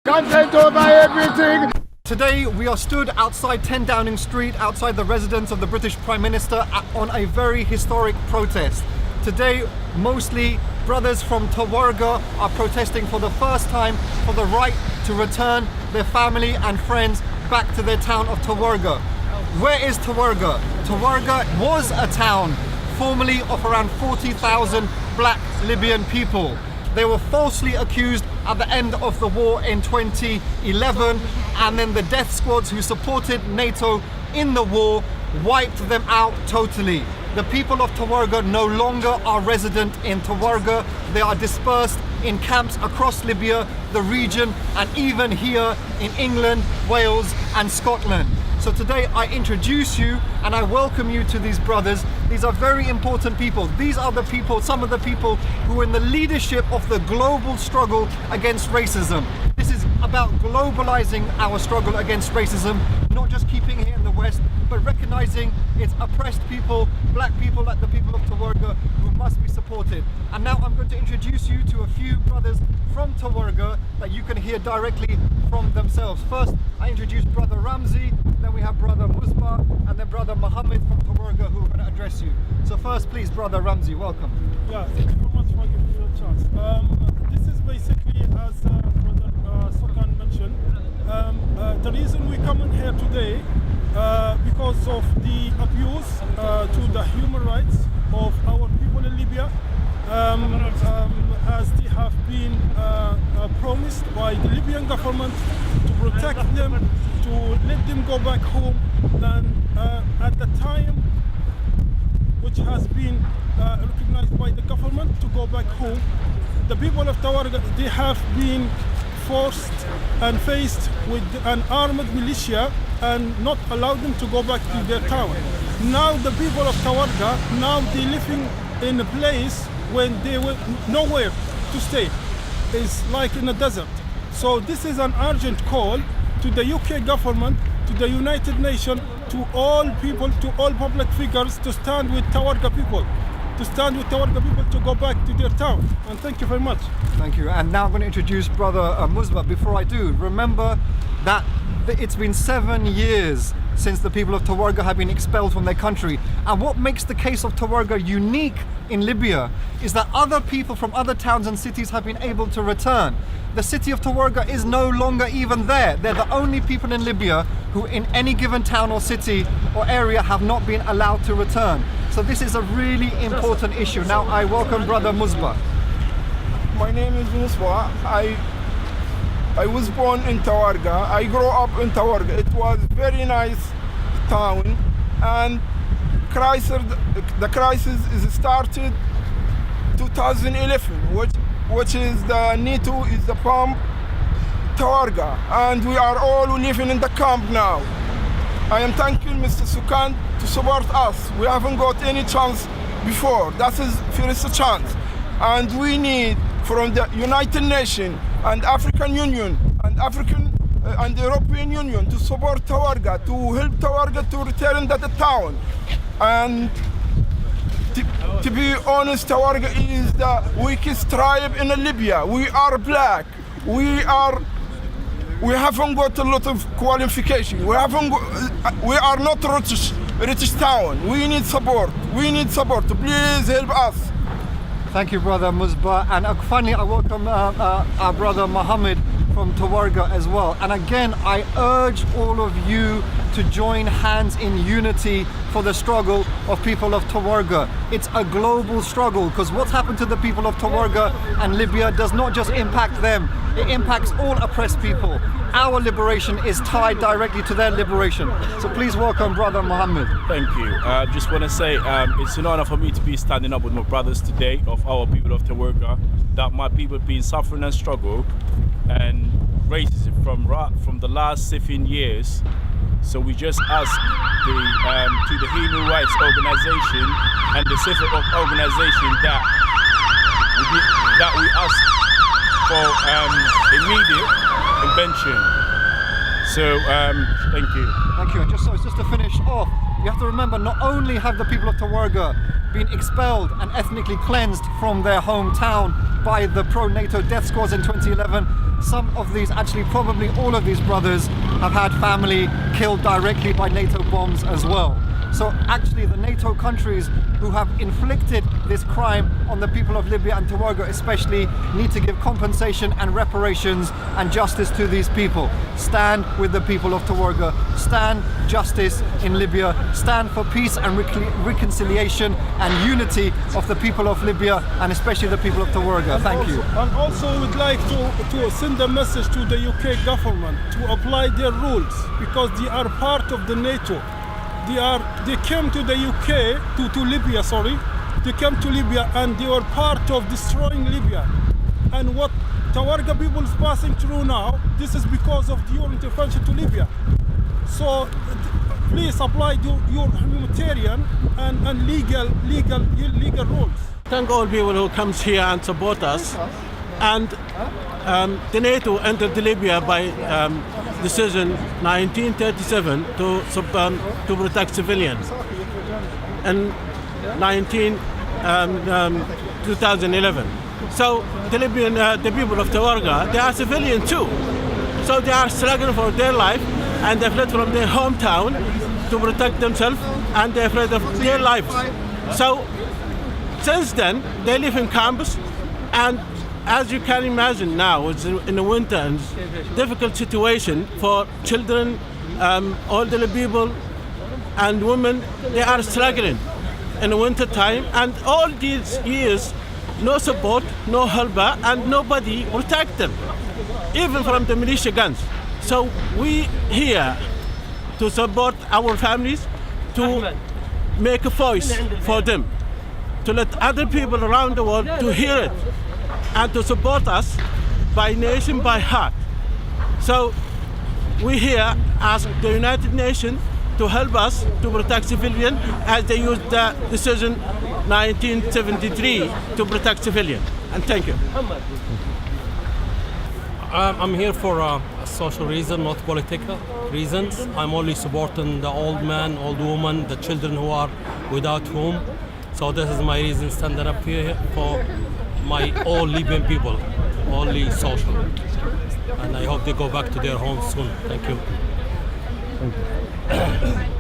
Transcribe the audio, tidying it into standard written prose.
Content over everything! Today we are stood outside 10 Downing Street, outside the residence of the British Prime Minister on a very historic protest. Today, mostly brothers from Tawergha are protesting for the first time for the right to return their family and friends back to their town of Tawergha. Where is Tawergha? Tawergha was a town formerly of around 40,000 Black Libyan people. They were falsely accused at the end of the war in 2011, and then the death squads who supported NATO in the war wiped them out totally. The people of Tawergha no longer are resident in Tawergha. They are dispersed in camps across Libya, the region, and even here in England, Wales, and Scotland. So today I introduce you and I welcome you to these brothers. These are very important people. These are the people, some of the people who are in the leadership of the global struggle against racism. This is about globalizing our struggle against racism, not just keeping it in the West, but recognizing its oppressed people, Black people like the people of Tawergha, who must be supported. And now I'm going to introduce you to a few brothers from Tawergha that you can hear directly from themselves. First, I introduce Brother Ramzi, then we have Brother Musba, and then Brother Mohammed from Tawergha, who are going to address you. So first, please, Brother Ramzi, welcome. Yeah, thank you very much for giving me a chance. This is basically, as Brother Sokan mentioned, the reason we come in here today because of the abuse to the human rights of our people in Libya, as they have been promised by the Libyan government to protect them, to let them go back home, and at the time which has been recognized by the government to go back home, the people of Tawergha, they have been forced and faced with an armed militia and not allowed them to go back to their town. Now the people of Tawergha, now they're living in a place when they were nowhere to stay. It's like in a desert. So this is an urgent call to the UK government, to the United Nations, to all people, to all public figures to stand with Tawergha people. To stand with Tawergha people to go back to their town. And thank you very much. Thank you. And now I'm going to introduce Brother Musba. Before I do, remember that it's been 7 years since the people of Tawergha have been expelled from their country. And what makes the case of Tawergha unique in Libya is that other people from other towns and cities have been able to return. The city of Tawergha is no longer even there. They're the only people in Libya who in any given town or city or area have not been allowed to return. So this is a really important issue. Now I welcome Brother Musba. My name is Musba. I was born in Tawergha. I grew up in Tawergha. It was a very nice town, and the crisis is started 2011, which is the NATO is the bomb Tawergha, and we are all living in the camp now. I am thanking Mr. Sukan to support us. We haven't got any chance before. That is first chance, and we need from the United Nations and African Union and and the European Union to support Tawergha, to help Tawergha to return to the town. And to be honest, Tawergha is the weakest tribe in Libya. We are Black. We haven't got a lot of qualification. We are not rich town. We need support. We need support. Please help us. Thank you, Brother Musba. And finally, I welcome our Brother Mohammed from Tawergha as well. And again, I urge all of you to join hands in unity for the struggle of people of Tawergha. It's a global struggle, because what's happened to the people of Tawergha and Libya does not just impact them, it impacts all oppressed people. Our liberation is tied directly to their liberation. So please welcome Brother Mohammed. Thank you. I just want to say it's an honor for me to be standing up with my brothers today, of our people of Tawergha, that my people have been suffering and struggle and racism from the last 7 years. So we just ask to the human rights organization and the civil organization that we ask for immediate intervention. So thank you. Thank you. And just to finish off, you have to remember, not only have the people of Tawergha been expelled and ethnically cleansed from their hometown by the pro-NATO death squads in 2011, some of these, actually probably all of these brothers, have had family killed directly by NATO bombs as well. So actually the NATO countries who have inflicted this crime on the people of Libya and Tawergha especially need to give compensation and reparations and justice to these people. Stand with the people of Tawergha, stand justice in Libya, stand for peace and reconciliation and unity of the people of Libya and especially the people of Tawergha. Thank you. And also we'd like to send a message to the UK government to apply their rules, because they are part of the NATO. They came to the UK, to Libya, sorry. They came to Libya and they were part of destroying Libya. And what Tawergha people is passing through now, this is because of your intervention to Libya. So please apply your humanitarian and legal rules. Thank all people who comes here and support us. And the NATO entered Libya by decision 1937 to protect civilians. And 2011. So the people of Tawergha, they are civilian too. So they are struggling for their life, and they fled from their hometown to protect themselves, and they're afraid of their lives. So since then, they live in camps, and as you can imagine now, it's in the winter and difficult situation for children, elderly people, and women. They are struggling in the winter time, and all these years, no support, no helper, and nobody protect them, even from the militia guns. So we here to support our families, to make a voice for them, to let other people around the world to hear it, and to support us by nation, by heart. So we here ask the United Nations to help us to protect civilians, as they used the decision 1973 to protect civilians. And thank you. I'm here for a social reason, not political reasons. I'm only supporting the old man, old woman, the children who are without home. So this is my reason standing up here for my all Libyan people, only social. And I hope they go back to their homes soon. Thank you. Thank you.